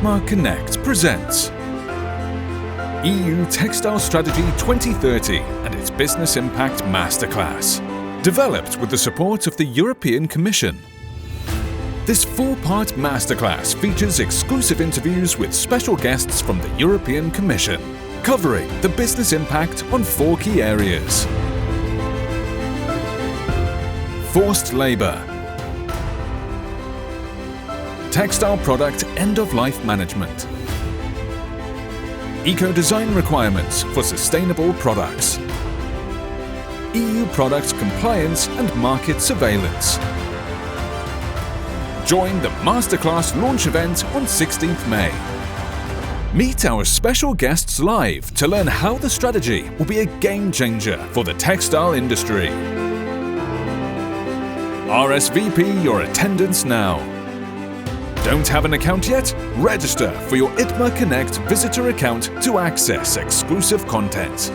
ITMA Connect presents EU Textile Strategy 2030 and its Business Impact Masterclass, developed with the support of the European Commission. This four-part masterclass features exclusive interviews with special guests from the European Commission, covering the business impact on four key areas: forced labour, Textile Product End-of-Life Management, eco-design requirements for sustainable products, EU product compliance and market surveillance. Join the Masterclass launch event on 16th May. Meet our special guests live to learn how the strategy will be a game changer for the textile industry. RSVP your attendance now. Don't have an account yet? Register for your ITMA Connect visitor account to access exclusive content.